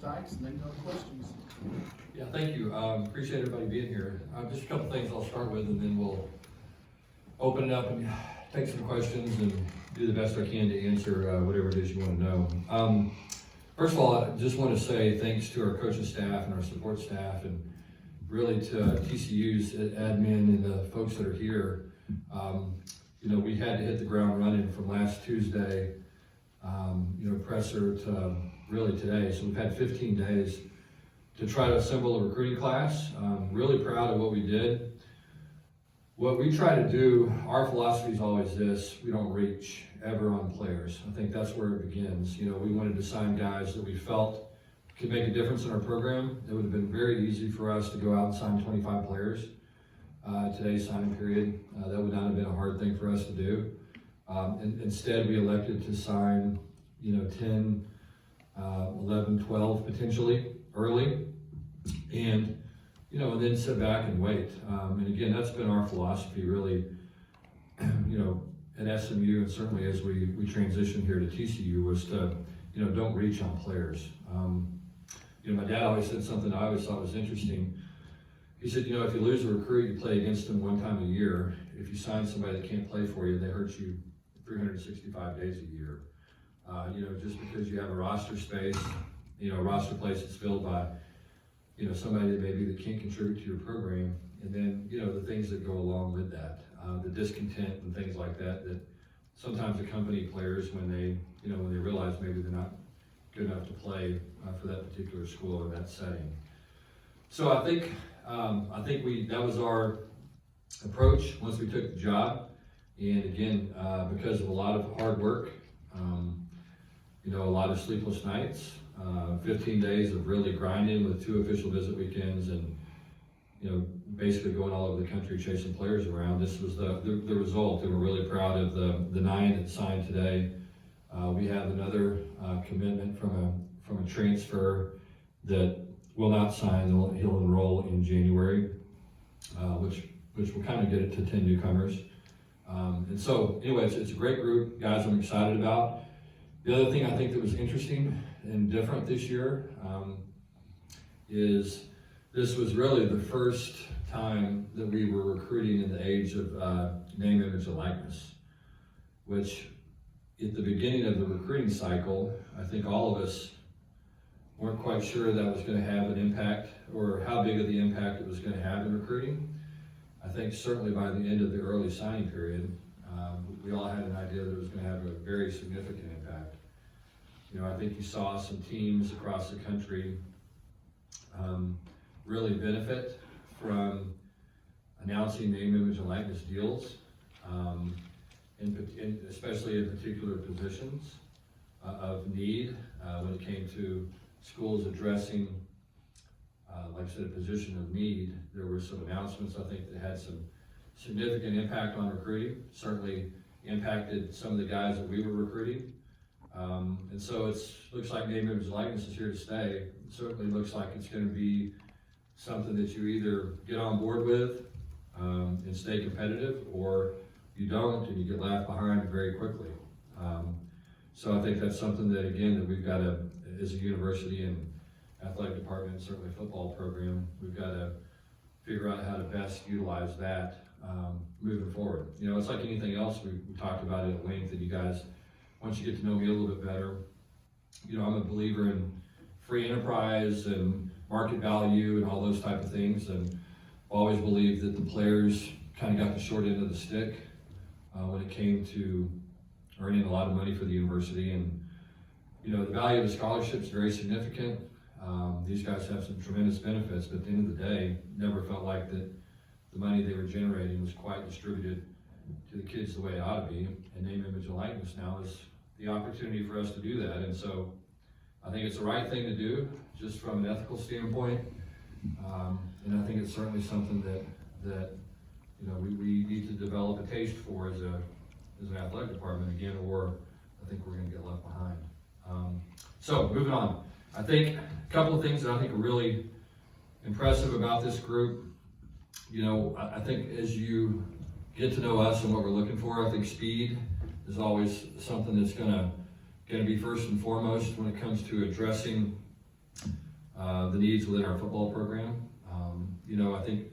Coach Dykes, and then go to questions. Yeah, thank you. Appreciate everybody being here. Just a couple things I'll start with, and then we'll open it up and take some questions and do the best I can to answer whatever it is you want to know. First of all, I just want to say thanks to our coaching staff and our support staff, and really to TCU's admin and the folks that are here. We had to hit the ground running from last Tuesday, presser to really today. So we've had 15 days to try to assemble a recruiting class. Really proud of what we did. What we try to do, our philosophy is always this: we don't reach ever on players. I think that's where it begins. We wanted to sign guys that we felt could make a difference in our program. It would have been very easy for us to go out and sign 25 players today's signing period. That would not have been a hard thing for us to do. Instead, we elected to sign 10, 11, 12 potentially early, and then sit back and wait. And again, that's been our philosophy really, at SMU, and certainly as we transition here to TCU, was to, don't reach on players. My dad always said something I always thought was interesting. He said, if you lose a recruit, you play against them one time a year. If you sign somebody that can't play for you, they hurt you 365 days a year. Just because you have a roster space, a roster place that's filled by, somebody that can't contribute to your program, and then, the things that go along with that, the discontent and things like that sometimes accompany players when they realize maybe they're not good enough to play for that particular school or that setting. So I think that was our approach once we took the job. And again, because of a lot of hard work, a lot of sleepless nights, 15 days of really grinding with 2 official visit weekends, and basically going all over the country chasing players around. This was the result, and we're really proud of the 9 that signed today. We have another commitment from a transfer that will not sign. He'll enroll in January, which will kind of get it to 10 newcomers. And so, anyways, it's a great group, guys. I'm excited about. The other thing I think that was interesting and different this year is this was really the first time that we were recruiting in the age of name, image, and likeness, which at the beginning of the recruiting cycle, I think all of us weren't quite sure that was going to have an impact, or how big of the impact it was going to have in recruiting. I think certainly by the end of the early signing period, we all had an idea that it was going to have a very significant impact. I think you saw some teams across the country really benefit from announcing name, image, and likeness deals, especially in particular positions of need. When it came to schools addressing, like I said, a position of need, there were some announcements, I think, that had some significant impact on recruiting, certainly impacted some of the guys that we were recruiting. And so it looks like name, image, and likeness is here to stay. It certainly looks like it's going to be something that you either get on board with and stay competitive, or you don't and you get left behind very quickly. So I think that's something that, again, that we've got to, as a university and athletic department, and certainly football program, we've got to figure out how to best utilize that moving forward. It's like anything else. We talked about it at length, and you guys, once you get to know me a little bit better, I'm a believer in free enterprise and market value and all those type of things, and always believed that the players kind of got the short end of the stick when it came to earning a lot of money for the university. And the value of the scholarship is very significant. These guys have some tremendous benefits, but at the end of the day, never felt like that the money they were generating was quite distributed to the kids the way it ought to be. And name, image, and likeness now is the opportunity for us to do that. And so I think it's the right thing to do, just from an ethical standpoint. And I think it's certainly something that we need to develop a taste for as an athletic department again, or I think we're going to get left behind. So moving on, I think a couple of things that I think are really impressive about this group. I think as you get to know us and what we're looking for, I think speed is always something that's going to be first and foremost when it comes to addressing the needs within our football program. I think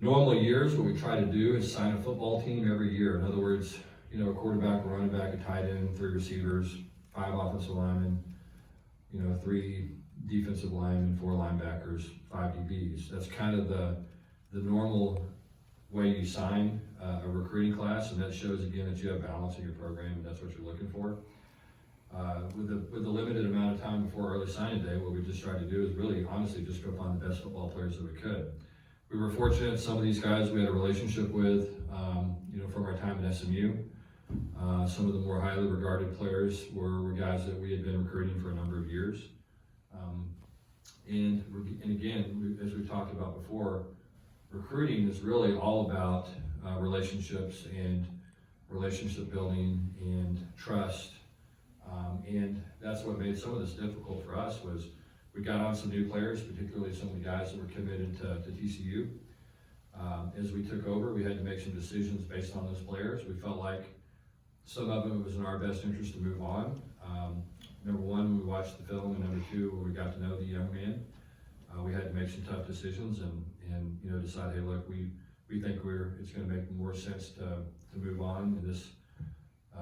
normal years, what we try to do is sign a football team every year. In other words, a quarterback, a running back, a tight end, 3 receivers, 5 offensive linemen, 3 defensive linemen, 4 linebackers, 5 DBs. That's kind of the normal way you sign a recruiting class, and that shows again that you have balance in your program, and that's what you're looking for. With the limited amount of time before early signing day, what we just tried to do is really honestly just go find the best football players that we could. We were fortunate, some of these guys we had a relationship with, from our time at SMU. Some of the more highly regarded players were guys that we had been recruiting for a number of years. And again, as we've talked about before, recruiting is really all about relationships and relationship building and trust. And that's what made some of this difficult for us was we got on some new players, particularly some of the guys that were committed to TCU. As we took over, we had to make some decisions based on those players. We felt like some of them it was in our best interest to move on. Number one, we watched the film, and number two, when we got to know the young man, we had to make some tough decisions and decide, hey, look, we think it's going to make more sense to move on.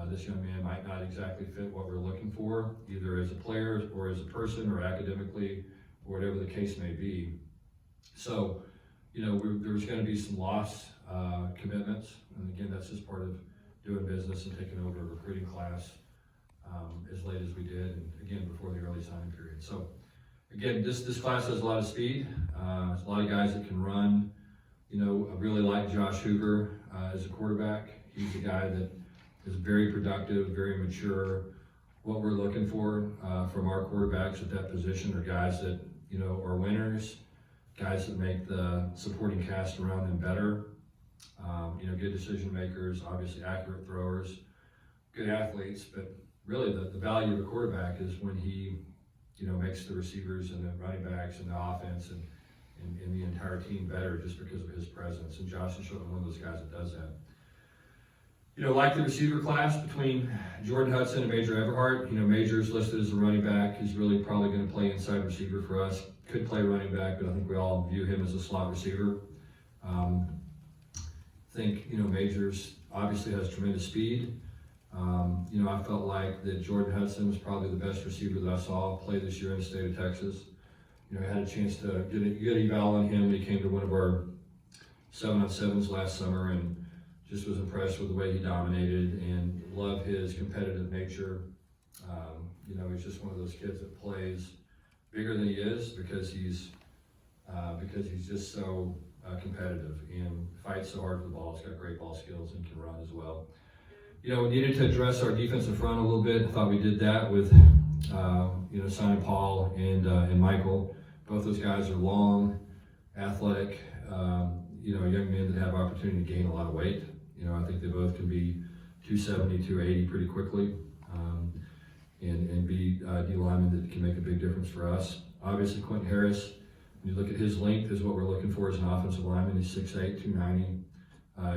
This young man might not exactly fit what we're looking for, either as a player or as a person or academically, or whatever the case may be. So, there's going to be some lost commitments, and again, that's just part of doing business and taking over a recruiting class as late as we did, and again, before the early signing period. So, again, this class has a lot of speed. There's a lot of guys that can run. I really like Josh Hoover as a quarterback. He's a guy that is very productive, very mature. What we're looking for from our quarterbacks at that position are guys that, are winners, guys that make the supporting cast around them better, good decision makers, obviously accurate throwers, good athletes, but really the value of a quarterback is when he, makes the receivers and the running backs and the offense and the entire team better just because of his presence. And Josh is one of those guys that does that. Like the receiver class between Jordan Hudson and Major Everhart, Major's listed as a running back. He's really probably going to play inside receiver for us. Could play running back, but I think we all view him as a slot receiver. I think, Major's obviously has tremendous speed. I felt like that Jordan Hudson was probably the best receiver that I saw play this year in the state of Texas. I had a chance to get a good eval on him when he came to one of our 7-on-7s last summer, and just was impressed with the way he dominated and love his competitive nature. He's just one of those kids that plays bigger than he is because he's just so competitive and fights so hard for the ball. He's got great ball skills and can run as well. We needed to address our defensive front a little bit. I thought we did that with Sonny Paul and Michael. Both those guys are long, athletic, young men that have opportunity to gain a lot of weight. I think they both can be 270, 280 pretty quickly, and be D linemen that can make a big difference for us. Obviously, Quentin Harris, when you look at his length, is what we're looking for as an offensive lineman. He's 6'8", 290.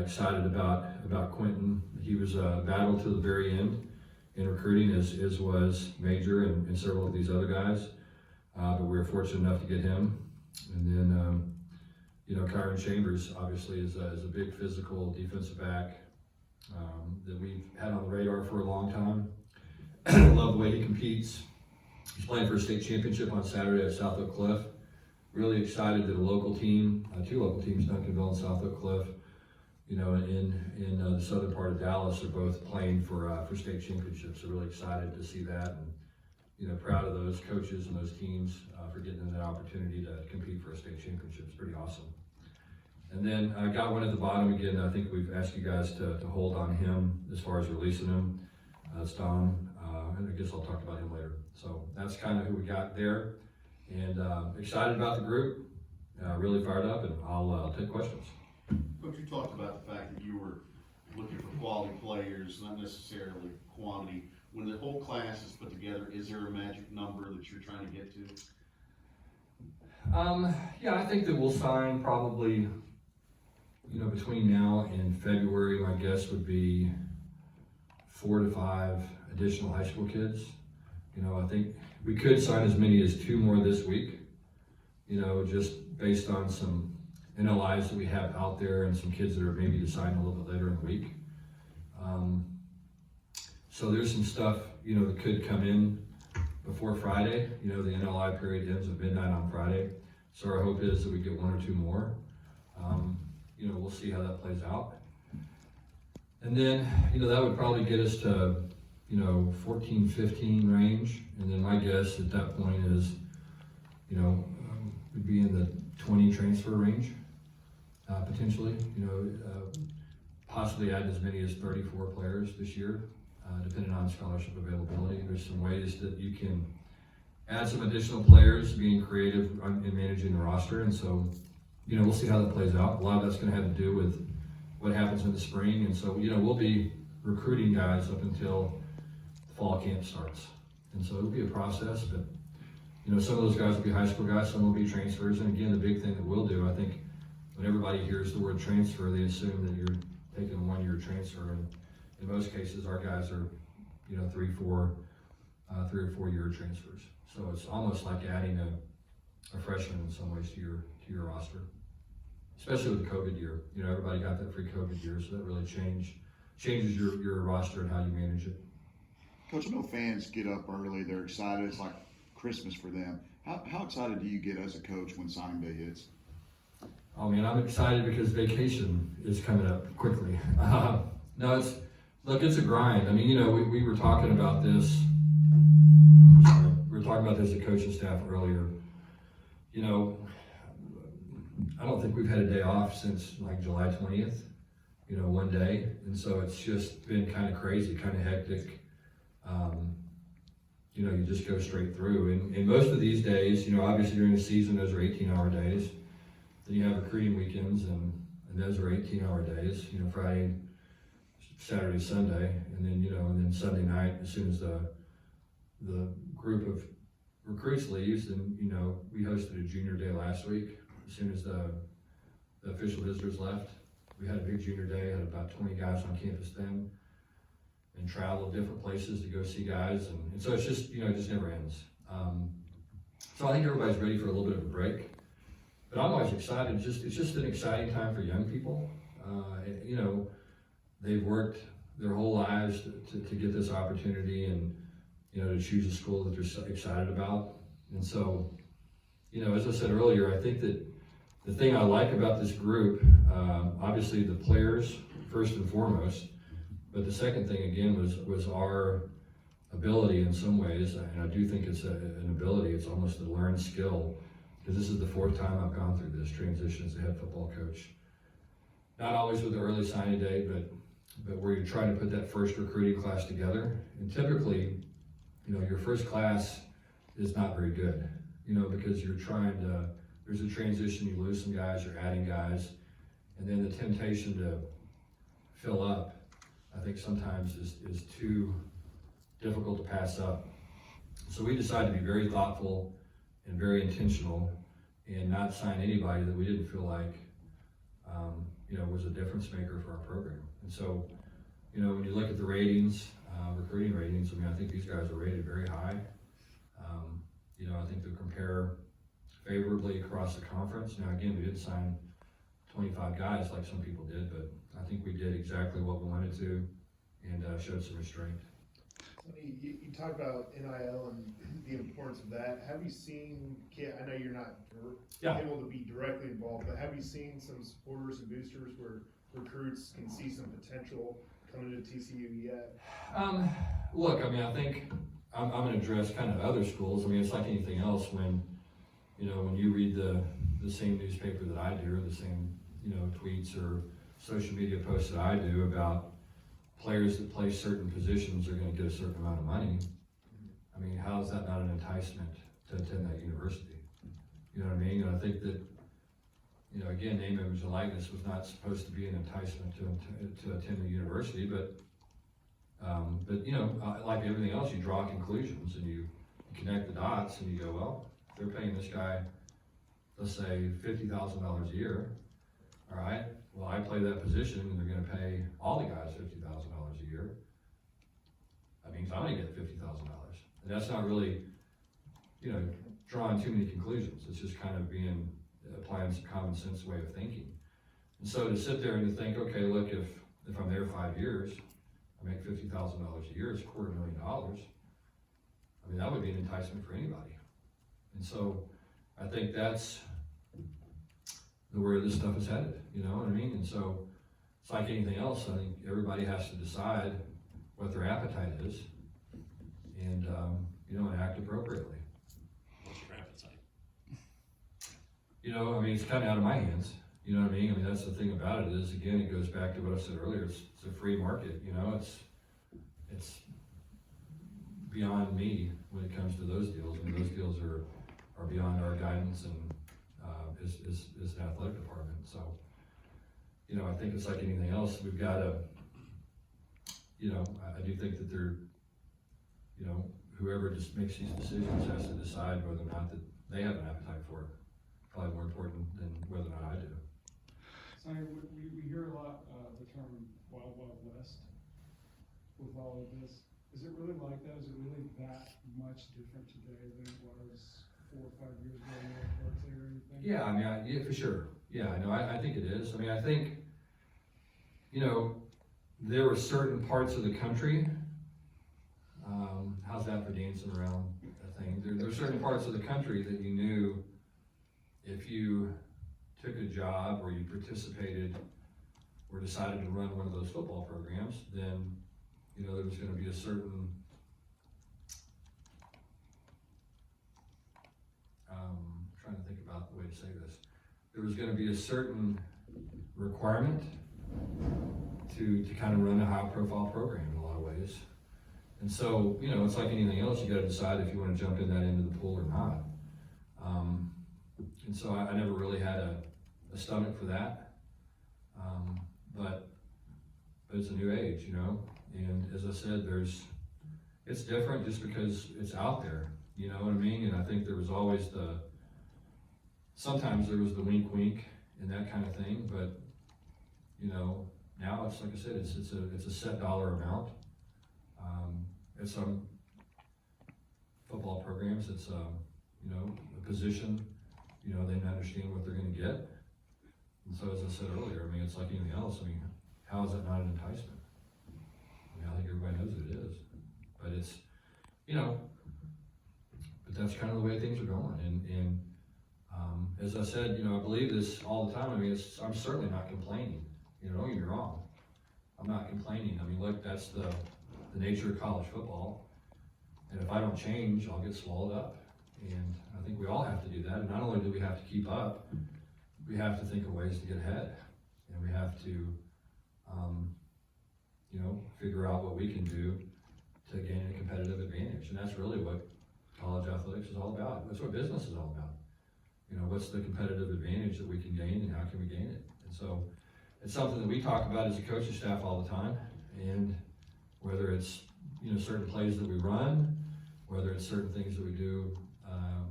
Excited about Quentin. He was a battle to the very end in recruiting, as was Major and several of these other guys. But we were fortunate enough to get him. And then, Kyron Chambers obviously is a big physical defensive back that we've had on the radar for a long time. Love the way he competes. He's playing for a state championship on Saturday at South Oak Cliff. Really excited that a local team, 2 local teams, Duncanville and South Oak Cliff, in the southern part of Dallas, are both playing for state championships. So really excited to see that, and proud of those coaches and those teams for getting them that opportunity to compete for a state championship. It's pretty awesome. And then I got one at the bottom again. I think we've asked you guys to hold on him as far as releasing him. That's Don, and I guess I'll talk about him later. So that's kind of who we got there, and excited about the group. Really fired up, and I'll take questions. Coach, you talked about the fact that you were looking for quality players, not necessarily quantity. When the whole class is put together, is there a magic number that you're trying to get to? Yeah, I think that we'll sign probably, between now and February, my guess would be 4 to 5 additional high school kids. You know, I think we could sign as many as 2 more this week, you know, just based on some NLIs that we have out there and some kids that are maybe to sign a little bit later in the week. So there's some stuff, you know, that could come in before Friday. You know, the NLI period ends at midnight on Friday. So our hope is that we get 1 or 2 more. You know, we'll see how that plays out. And then, you know, that would probably get us to, you know, 14, 15 range. And then my guess at that point is, you know, we'd be in the 20 transfer range, potentially. You know, possibly add as many as 34 players this year, depending on scholarship availability. There's some ways that you can add some additional players, being creative in managing the roster. And so, you know, we'll see how that plays out. A lot of that's going to have to do with what happens in the spring. And so, you know, we'll be recruiting guys up until fall camp starts. And so it'll be a process, but, you know, some of those guys will be high school guys, some will be transfers. And again, the big thing that we'll do, I think, when everybody hears the word transfer, they assume that you're taking a 1-year transfer. And in most cases, our guys are, you know, 3 or 4 year transfers. So it's almost like adding a freshman in some ways to your roster, especially with the COVID year. You know, everybody got that free COVID year, so that really changes your roster and how you manage it. Coach, I know fans get up early, they're excited, it's like Christmas for them. How excited do you get as a coach when signing day hits? Oh man, I'm excited because vacation is coming up quickly. No, it's a grind. I mean, you know, we were talking about this. We were talking about this as a coaching staff earlier. You know, I don't think we've had a day off since like July 20th, you know, 1 day. And so it's just been kind of crazy, kind of hectic. You know, you just go straight through. And most of these days, you know, obviously during the season, those are 18-hour days. Then you have recruiting weekends, and those are 18-hour days, you know, Friday, Saturday, Sunday. And then, you know, and then Sunday night, as soon as the group of recruits leaves, then, you know, we hosted a junior day last week. As soon as the official visitors left, we had a big junior day, had about 20 guys on campus then, and traveled different places to go see guys. And so it's just, you know, it just never ends. So I think everybody's ready for a little bit of a break. But I'm always excited. It's just an exciting time for young people. You know, they've worked their whole lives to get this opportunity and, you know, to choose a school that they're so excited about. And so, you know, as I said earlier, I think that the thing I like about this group, obviously the players first and foremost, but the second thing again was our ability in some ways, and I do think it's an ability, it's almost a learned skill, because this is the 4th time I've gone through this transition as a head football coach. Not always with the early signing day, but where you're trying to put that first recruiting class together. And typically, you know, your first class is not very good, you know, because you're trying to, there's a transition, you lose some guys, you're adding guys, and then the temptation to fill up, I think sometimes is too difficult to pass up. So we decided to be very thoughtful and very intentional and not sign anybody that we didn't feel like, you know, was a difference maker for our program. And so, you know, when you look at the ratings, recruiting ratings, I mean, I think these guys are rated very high. You know, I think they'll compare favorably across the conference. Now, again, we didn't sign 25 guys like some people did, but I think we did exactly what we wanted to and showed some restraint. You talk about NIL and the importance of that. Have you seen, I know you're not able to be directly involved, but have you seen some supporters and boosters where recruits can see some potential coming to TCU yet? Look, I mean, I think I'm going to address kind of other schools. I mean, it's like anything else when, you know, when you read the same newspaper that I do, or the same, you know, tweets or social media posts that I do about players that play certain positions are going to get a certain amount of money. I mean, how is that not an enticement to attend that university? You know what I mean? And I think that, you know, again, name, image, and likeness was not supposed to be an enticement to attend the university, but you know, like everything else, you draw conclusions and you connect the dots and you go, well, they're paying this guy, let's say $50,000 a year. All right, well, I play that position and they're going to pay all the guys $50,000 a year. That means I'm going to get $50,000. And that's not really, drawing too many conclusions. It's just kind of applying some common sense way of thinking. And so to sit there and to think, okay, look, if I'm there 5 years, I make $50,000 a year, it's $250,000. I mean, that would be an enticement for anybody. And so I think that's where this stuff is headed, you know what I mean? And so it's like anything else. I think everybody has to decide what their appetite is and, and act appropriately. What's your appetite? I mean, it's kind of out of my hands. You know what I mean? I mean, that's the thing about it is, again, it goes back to what I said earlier. It's a free market, it's beyond me when it comes to those deals. I mean, those deals are beyond our guidance and is the athletic department. So, I think it's like anything else. We've got to, I do think that whoever just makes these decisions has to decide whether or not that they have an appetite for it. Probably more important than whether or not I do. Sonny, we hear a lot the term Wild Wild West with all of this. Is it really like that? Is it really that much different today than it was 4 or 5 years ago in North Berkeley or anything? Yeah, I mean, yeah, for sure. Yeah, I know. I think it is. I mean, I think, there were certain parts of the country. How's that for dancing around a thing? There were certain parts of the country that you knew if you took a job or you participated or decided to run one of those football programs, then, there was going to be a certain trying to think about the way to say this. There was going to be a certain requirement to kind of run a high-profile program in a lot of ways. And so, it's like anything else. You got to decide if you want to jump in that end of the pool or not. And so I never really had a stomach for that. But it's a new age, And as I said, it's different just because it's out there. You know what I mean? And I think there was always sometimes there was the wink wink and that kind of thing, but now it's like I said, it's a set dollar amount. At some football programs, it's a position, they understand what they're gonna get. And so as I said earlier, I mean, it's like anything else. I mean, how is that not an enticement? I mean, I think everybody knows it is, but it's, but that's kind of the way things are going. And as I said, I believe this all the time. I mean, I'm certainly not complaining. Don't get me wrong. I'm not complaining. I mean, look, that's the nature of college football. And if I don't change, I'll get swallowed up. And I think we all have to do that. And not only do we have to keep up, we have to think of ways to get ahead. And we have to, figure out what we can do to gain a competitive advantage. And that's really what college athletics is all about. That's what business is all about. What's the competitive advantage that we can gain and how can we gain it? And so it's something that we talk about as a coaching staff all the time. And whether it's, certain plays that we run, whether it's certain things that we do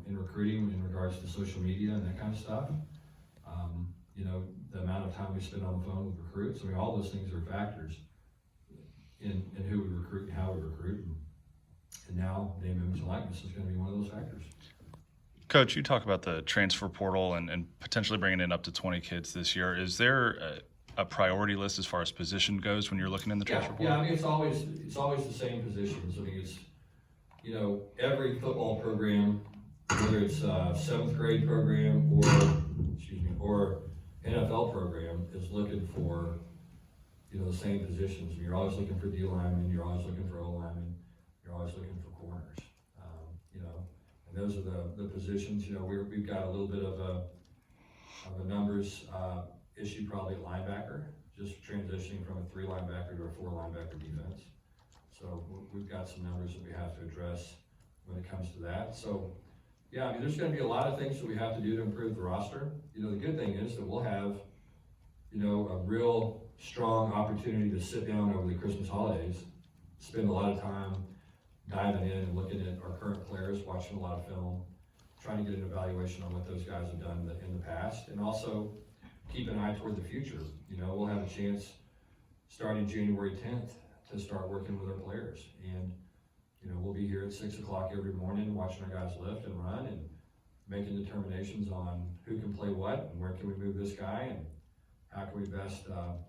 in recruiting in regards to social media and that kind of stuff, the amount of time we spend on the phone with recruits, I mean, all those things are factors in who we recruit and how we recruit. And now name, image, and likeness is going to be one of those factors. Coach, you talk about the transfer portal and potentially bringing in up to 20 kids this year. Is there a priority list as far as position goes when you're looking in the transfer portal? Yeah, I mean, it's always the same positions. I mean, it's, every football program, whether it's a 7th grade program or NFL program, is looking for, the same positions. You're always looking for D linemen, you're always looking for O linemen, you're always looking for corners. And those are the positions. We've got a little bit of a numbers issue probably at linebacker, just transitioning from a 3 linebacker to a 4 linebacker defense. So we've got some numbers that we have to address when it comes to that. So yeah, I mean, there's going to be a lot of things that we have to do to improve the roster. The good thing is that we'll have, a real strong opportunity to sit down over the Christmas holidays, spend a lot of time diving in and looking at our current players, watching a lot of film, trying to get an evaluation on what those guys have done in the past, and also keep an eye toward the future. We'll have a chance starting January 10th to start working with our players. And, You know, we'll be here at 6 o'clock every morning, watching our guys lift and run and making determinations on who can play what and where can we move this guy and how can we best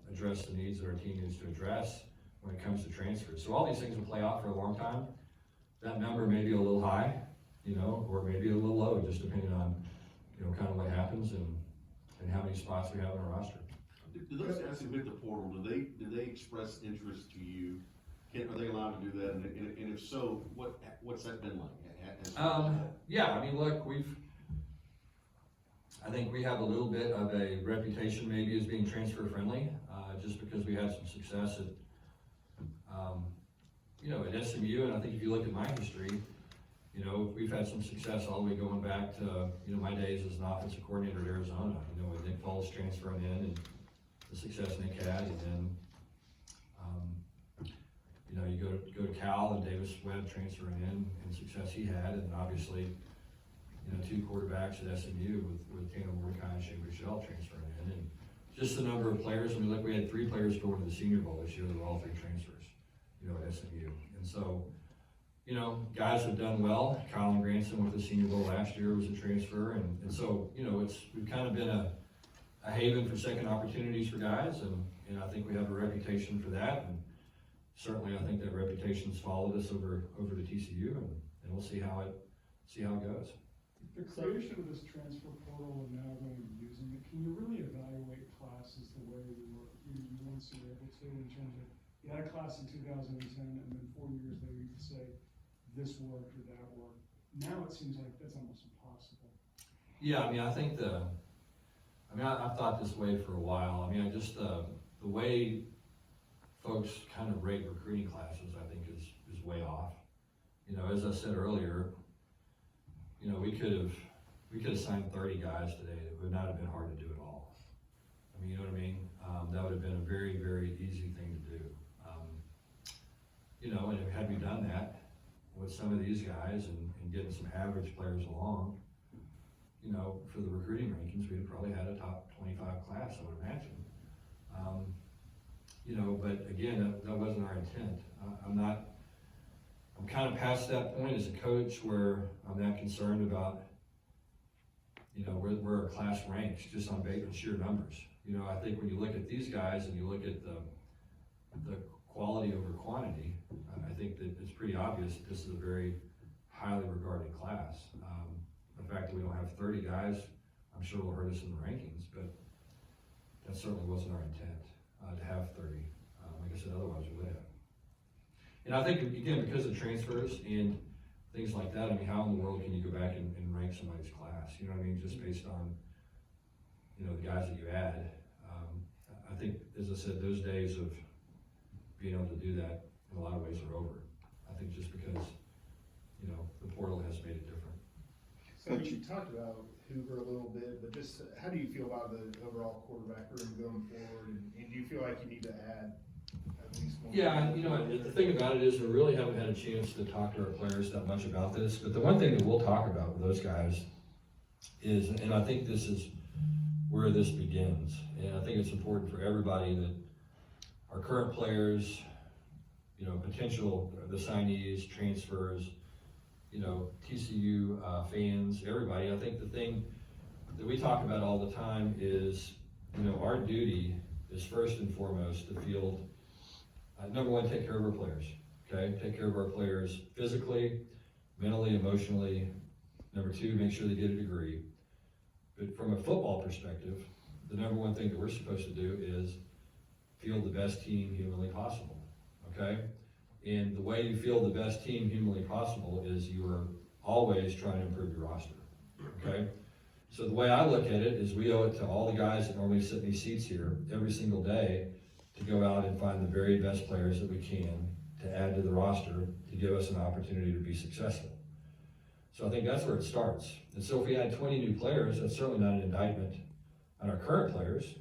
address the needs that our team needs to address when it comes to transfers. So all these things will play out for a long time. That number may be a little high, you know, or maybe a little low, just depending on, you know, kind of what happens and how many spots we have in our roster. Do those guys who hit the portal, do they express interest to you? Are they allowed to do that? And if so, what's that been like? Yeah, I mean, look, I think we have a little bit of a reputation maybe as being transfer friendly, just because we had some success at, you know, at SMU, and I think if you look at my history, you know, we've had some success all the way going back to, you know, my days as an offensive coordinator at Arizona, you know, with Nick Foles transferring in and the success Nick had, and then, you know, you go to Cal and Davis Webb transferring in and success he had, and obviously, you know, 2 quarterbacks at SMU with Tanner Mordecai and Shane Buechele transferring in, and just the number of players. I mean, look, we had 3 players going to the Senior Bowl this year that were all 3 transfers, you know, at SMU, and so, you know, guys have done well. Colin Granson with the Senior Bowl last year was a transfer, and so, you know, we've kind of been a haven for second opportunities for guys, and I think we have a reputation for that, and certainly I think that reputation's followed us over to TCU, and we'll see how it goes. The creation of this transfer portal and now going to using it, can you really evaluate classes the way you once were able to, in terms of, you had a class in 2010 and then 4 years later you could say this worked or that worked. Now it seems like that's almost impossible. Yeah, I mean, I think I've thought this way for a while. I mean, I just, the way folks kind of rate recruiting classes, I think is way off. You know, as I said earlier, you know, we could have signed 30 guys today. It would not have been hard to do it all. I mean, you know what I mean? That would have been a very, very easy thing to do. You know, and had we done that with some of these guys and getting some average players along, you know, for the recruiting rankings, we'd probably had a top 25 class, I would imagine. You know, but again, that wasn't our intent. I'm kind of past that point as a coach where I'm not concerned about, you know, where our class ranks just on sheer numbers. You know, I think when you look at these guys and you look at the quality over quantity, I think that it's pretty obvious that this is a very highly regarded class. The fact that we don't have 30 guys, I'm sure will hurt us in the rankings, but that certainly wasn't our intent, to have 30. Like I said, otherwise we would have. And I think, again, because of transfers and things like that, I mean, how in the world can you go back and rank somebody's class? You know what I mean? Just based on, you know, the guys that you add. I think, as I said, those days of being able to do that in a lot of ways are over. I think just because, you know, the portal has made it different. So you talked about Hoover a little bit, but just how do you feel about the overall quarterback room going forward? And do you feel like you need to add at least one? Yeah, you know, the thing about it is we really haven't had a chance to talk to our players that much about this, but the one thing that we'll talk about with those guys is, and I think this is where this begins, and I think it's important for everybody that our current players, you know, potential, the signees, transfers, you know, TCU fans, everybody. I think the thing that we talk about all the time is, you know, our duty is first and foremost to field, number one, take care of our players, okay? Take care of our players physically, mentally, emotionally. Number two, make sure they get a degree. But from a football perspective, the number one thing that we're supposed to do is field the best team humanly possible, okay? And the way you field the best team humanly possible is you are always trying to improve your roster, okay? So the way I look at it is we owe it to all the guys that normally sit in these seats here every single day to go out and find the very best players that we can to add to the roster to give us an opportunity to be successful. So I think that's where it starts. And so if we add 20 new players, that's certainly not an indictment on our current players,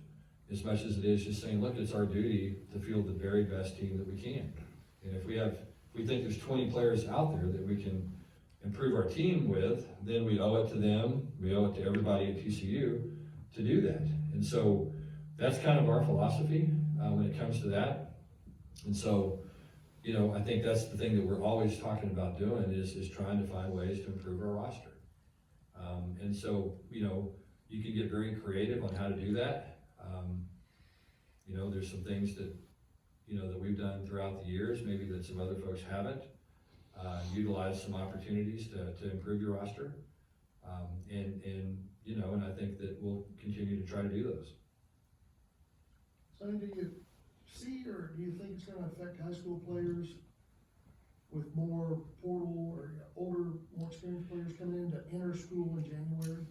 as much as it is just saying, look, it's our duty to field the very best team that we can. And if we think there's 20 players out there that we can improve our team with, then we owe it to them, we owe it to everybody at TCU to do that. And so that's kind of our philosophy when it comes to that. And so, you know, I think that's the thing that we're always talking about doing is trying to find ways to improve our roster. And so, you know, you can get very creative on how to do that. You know, there's some things that, you know, that we've done throughout the years, maybe that some other folks haven't. Utilize some opportunities to improve your roster. And, you know, and I think that we'll continue to try to do those. Sonny, do you see or do you think it's gonna affect high school players with more portal or older, more experienced players coming in to enter school in January?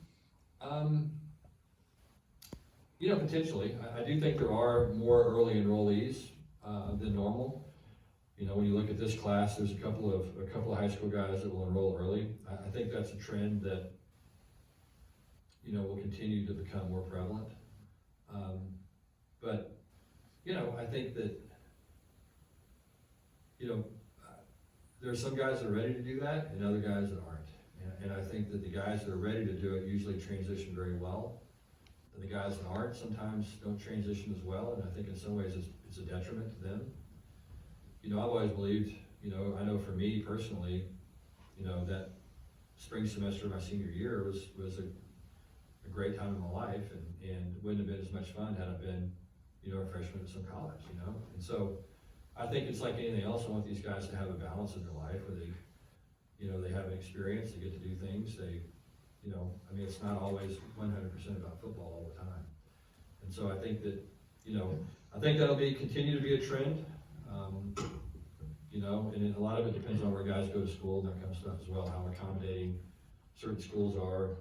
You know, potentially. I do think there are more early enrollees than normal. You know, when you look at this class, there's a couple of high school guys that will enroll early. I think that's a trend that, you know, will continue to become more prevalent. But, you know, I think that, you know, there are some guys that are ready to do that and other guys that aren't. And I think that the guys that are ready to do it usually transition very well. And the guys that aren't sometimes don't transition as well, and I think in some ways it's a detriment to them. You know, I've always believed, you know, I know for me personally, you know, that spring semester of my senior year was a great time in my life, and wouldn't have been as much fun had I been, you know, a freshman at some college, you know? And so I think it's like anything else. I want these guys to have a balance in their life where they, you know, they have an experience, they get to do things, they, you know, I mean, it's not always 100% about football all the time. And so I think that, you know, I think that'll continue to be a trend. You know, and a lot of it depends on where guys go to school and that kind of stuff as well, how accommodating certain schools are,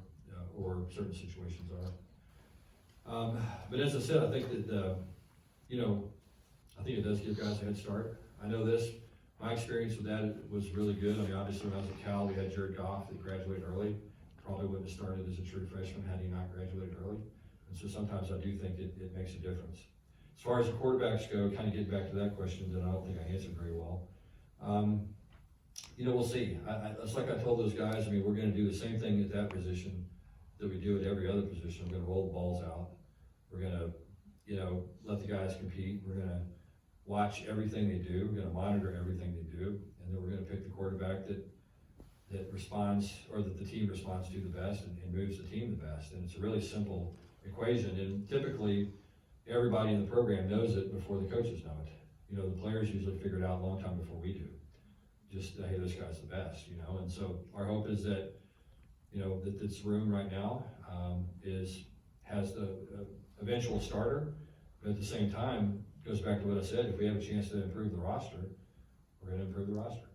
or certain situations are. But as I said, I think that, you know, I think it does give guys a head start. I know my experience with that was really good. I mean, obviously when I was at Cal, we had Jared Goff that graduated early. Probably wouldn't have started as a true freshman had he not graduated early. And so sometimes I do think it makes a difference. As far as the quarterbacks go, kind of getting back to that question that I don't think I answered very well. You know, we'll see. It's like I told those guys, I mean, we're going to do the same thing at that position that we do at every other position. We're going to roll the balls out. We're going to, you know, let the guys compete. We're going to watch everything they do. We're going to monitor everything they do. And then we're going to pick the quarterback that responds, or that the team responds to the best and moves the team the best. And it's a really simple equation. And typically, everybody in the program knows it before the coaches know it. You know, the players usually figure it out a long time before we do. Just, hey, this guy's the best, you know? And so our hope is that, you know, that this room right now has the eventual starter, but at the same time, goes back to what I said, if we have a chance to improve the roster, we're gonna improve the roster.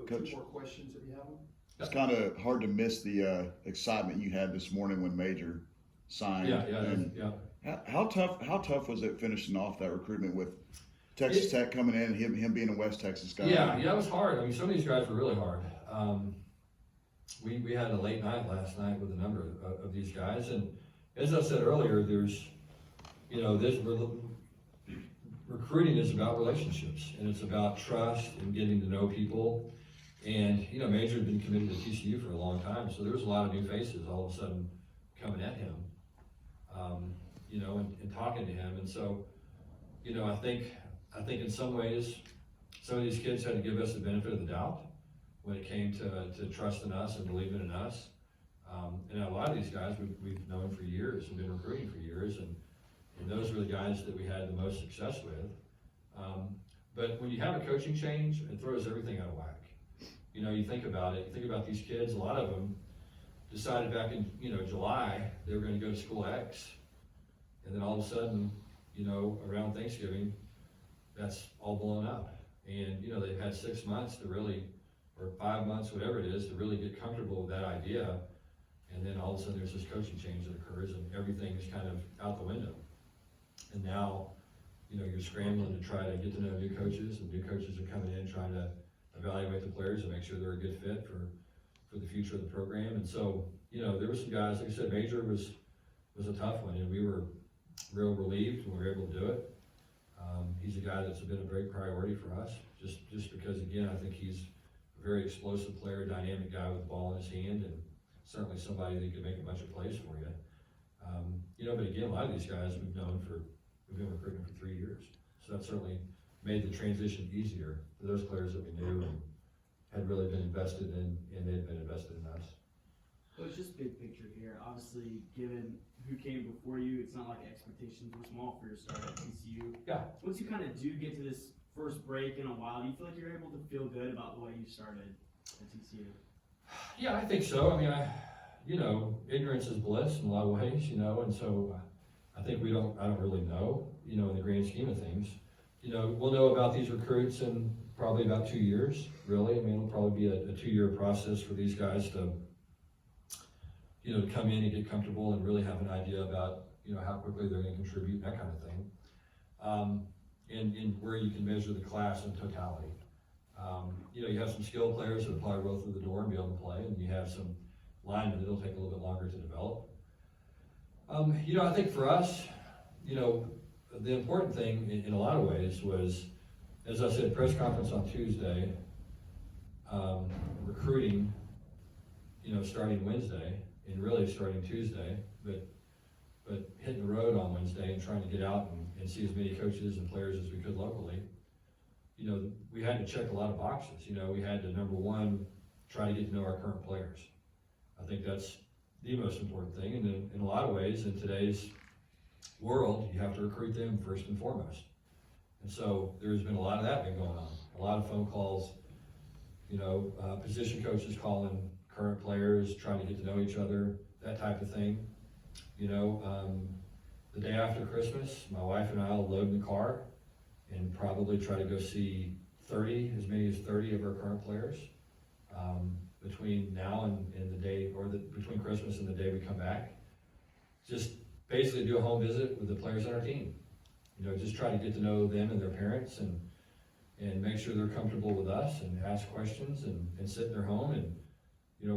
Coach. Two more questions if you have them. It's kind of hard to miss the excitement you had this morning when Major signed. Yeah. How tough was it finishing off that recruitment with Texas Tech coming in, him being a West Texas guy? Yeah, it was hard. I mean, some of these guys were really hard. We had a late night last night with a number of these guys, and as I said earlier, there's, you know, recruiting is about relationships, and it's about trust and getting to know people. And, you know, Major had been committed to TCU for a long time, so there was a lot of new faces all of a sudden coming at him, you know, and talking to him. And so, you know, I think in some ways, some of these kids had to give us the benefit of the doubt when it came to trusting us and believing in us. And a lot of these guys we've known for years and been recruiting for years, and those were the guys that we had the most success with. But when you have a coaching change, it throws everything out of whack. You know, you think about it, you think about these kids, a lot of them decided back in, you know, July, they were gonna go to school X. And then all of a sudden, you know, around Thanksgiving, that's all blown up. And, you know, they've had 6 months to really, or 5 months, whatever it is, to really get comfortable with that idea. And then all of a sudden there's this coaching change that occurs and everything is kind of out the window. And now, you know, you're scrambling to try to get to know new coaches, and new coaches are coming in trying to evaluate the players and make sure they're a good fit for the future of the program. And so, you know, there were some guys, like I said, Major was a tough one, and we were real relieved when we were able to do it. He's a guy that's been a great priority for us, just because, again, I think he's a very explosive player, dynamic guy with the ball in his hand, and certainly somebody that can make a bunch of plays for you. You know, but again, a lot of these guys we've been recruiting for 3 years. So that certainly made the transition easier for those players that we knew and had really been invested in, and they had been invested in us. Well, it's just big picture here. Obviously, given who came before you, it's not like expectations were small for your start at TCU. Yeah. Once you kind of do get to this first break in a while, do you feel like you're able to feel good about the way you started at TCU? Yeah, I think so. I mean, ignorance is bliss in a lot of ways, and so I think I don't really know, in the grand scheme of things. We'll know about these recruits in probably about 2 years, really. I mean, it'll probably be a 2-year process for these guys to come in and get comfortable and really have an idea about, how quickly they're gonna contribute, that kind of thing. And where you can measure the class in totality. You have some skilled players that'll probably roll through the door and be able to play, and you have some linemen that'll take a little bit longer to develop. I think for us, the important thing in a lot of ways was, as I said, press conference on Tuesday, recruiting, starting Wednesday, and really starting Tuesday, but hitting the road on Wednesday and trying to get out and see as many coaches and players as we could locally. We had to check a lot of boxes. We had to, number one, try to get to know our current players. I think that's the most important thing, and in a lot of ways, in today's world, you have to recruit them first and foremost. And so there's been a lot of that been going on. A lot of phone calls, position coaches calling current players, trying to get to know each other, that type of thing. The day after Christmas, my wife and I will load in the car and probably try to go see as many as 30 of our current players between now and the day, or between Christmas and the day we come back. Just basically do a home visit with the players on our team. Just try to get to know them and their parents and make sure they're comfortable with us and ask questions and sit in their home and,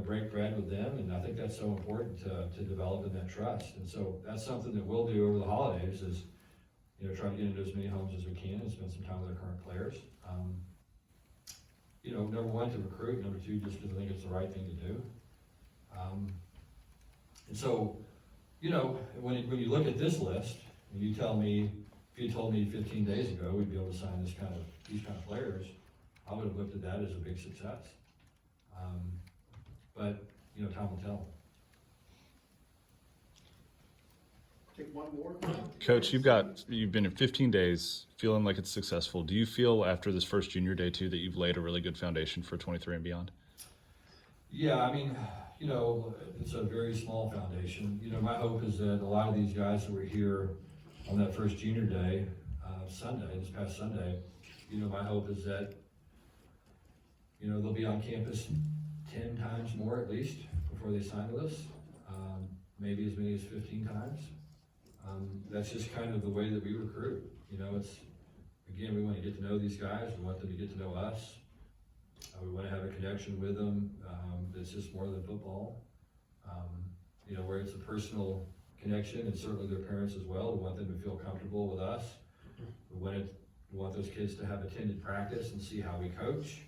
break bread with them. And I think that's so important to develop in that trust. And so that's something that we'll do over the holidays is, try to get into as many homes as we can and spend some time with our current players. Number one, to recruit. Number two, just because I think it's the right thing to do. And so, when you look at this list, and you tell me, if you told me 15 days ago we'd be able to sign these kind of players, I would have looked at that as a big success. But time will tell. Take one more. Coach, you've been in 15 days, feeling like it's successful. Do you feel after this first junior day too that you've laid a really good foundation for 23 and beyond? Yeah, I mean, it's a very small foundation. My hope is that a lot of these guys that were here on that first junior day, this past Sunday, my hope is that, they'll be on campus 10 times more at least before they sign with us, maybe as many as 15 times. That's just kind of the way that we recruit. Again, we want to get to know these guys. We want them to get to know us. We want to have a connection with them that's just more than football. Where it's a personal connection, and certainly their parents as well. We want them to feel comfortable with us. We want those kids to have attended practice and see how we coach,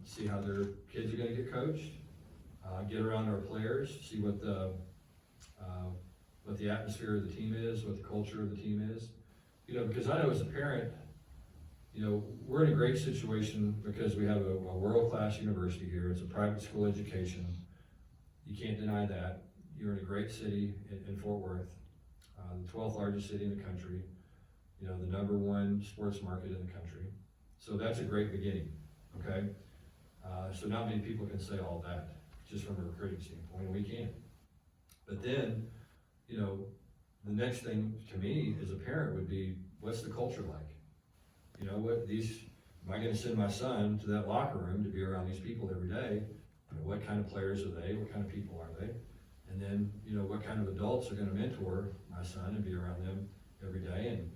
see how their kids are going to get coached, get around our players, see what the atmosphere of the team is, what the culture of the team is. Because I know as a parent, we're in a great situation because we have a world-class university here. It's a private school education. You can't deny that. You're in a great city in Fort Worth, the 12th largest city in the country, the #1 sports market in the country. So that's a great beginning, okay? So not many people can say all that just from a recruiting standpoint, and we can. But then, the next thing to me as a parent would be, what's the culture like? Am I gonna send my son to that locker room to be around these people every day? What kind of players are they? What kind of people are they? And then, what kind of adults are gonna mentor my son and be around them every day?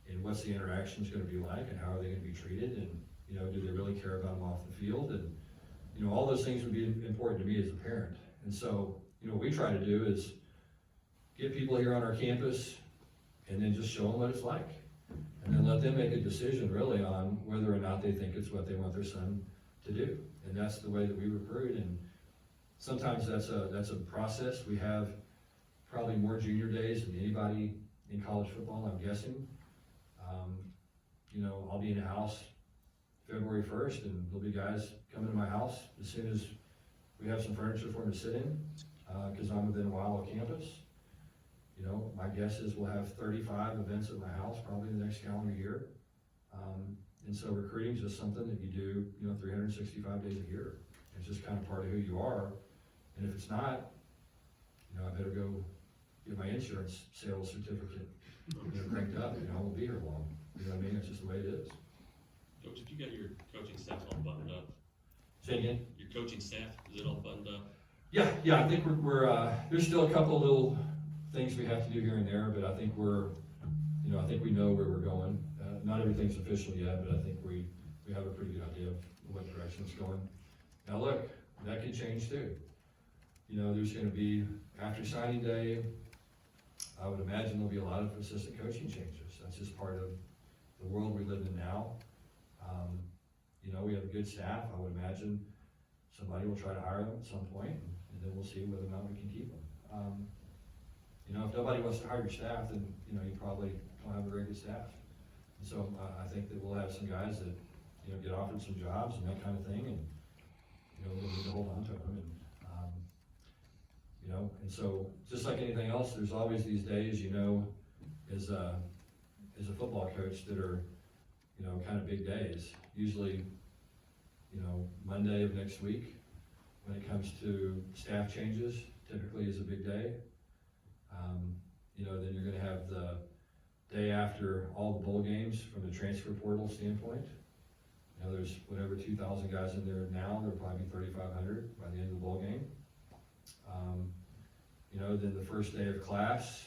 And what's the interactions gonna be like? And how are they gonna be treated? And, do they really care about them off the field? And, all those things would be important to me as a parent. And so, what we try to do is get people here on our campus and then just show them what it's like. And then let them make a decision really on whether or not they think it's what they want their son to do. And that's the way that we recruit. And sometimes that's a process. We have probably more junior days than anybody in college football, I'm guessing. you know, I'll be in the house February 1st, and there'll be guys coming to my house as soon as we have some furniture for them to sit in, because I'm within a mile of campus. You know, my guess is we'll have 35 events at my house probably in the next calendar year. And so recruiting is just something that you do, you know, 365 days a year. It's just kind of part of who you are. And if it's not, you know, I better go get my insurance sales certificate, you know, cranked up. You know, I won't be here long. You know what I mean? It's just the way it is. Coach, have you got your coaching staff all buttoned up? Say again? Your coaching staff, is it all buttoned up? Yeah, I think we're there's still a couple of little things we have to do here and there, but I think I think we know where we're going. Not everything's official yet, but I think we have a pretty good idea of what direction it's going. Now look, that could change too. You know, there's gonna be, after signing day, I would imagine there'll be a lot of assistant coaching changes. That's just part of the world we live in now. You know, we have a good staff. I would imagine somebody will try to hire them at some point, and then we'll see whether or not we can keep them. You know, if nobody wants to hire your staff, then, you know, you probably don't have a very good staff. And so I think that we'll have some guys that, you know, get offered some jobs and that kind of thing, and, you know, we'll need to hold on to them. And, you know, and so just like anything else, there's always these days, you know, as a football coach that are, you know, kind of big days. Usually, you know, Monday of next week, when it comes to staff changes, typically is a big day. You know, then you're gonna have the day after all the bowl games from the transfer portal standpoint. You know, there's whatever 2,000 guys in there now, there'll probably be 3,500 by the end of the bowl game. You know, then the first day of class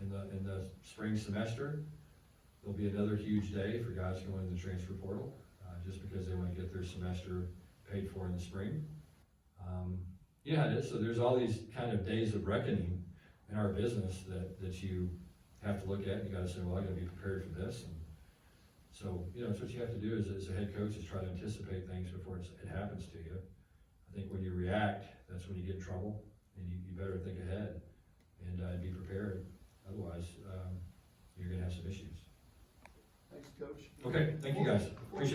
in the spring semester, there'll be another huge day for guys going in the transfer portal, just because they want to get their semester paid for in the spring. Yeah, it is. So there's all these kind of days of reckoning in our business that you have to look at. And you got to say, well, I got to be prepared for this. And so, you know, it's what you have to do as a head coach, is try to anticipate things before it happens to you. I think when you react, that's when you get in trouble, and you better think ahead and be prepared. Otherwise, you're going to have some issues. Thanks, Coach. Okay, thank you guys. Appreciate it.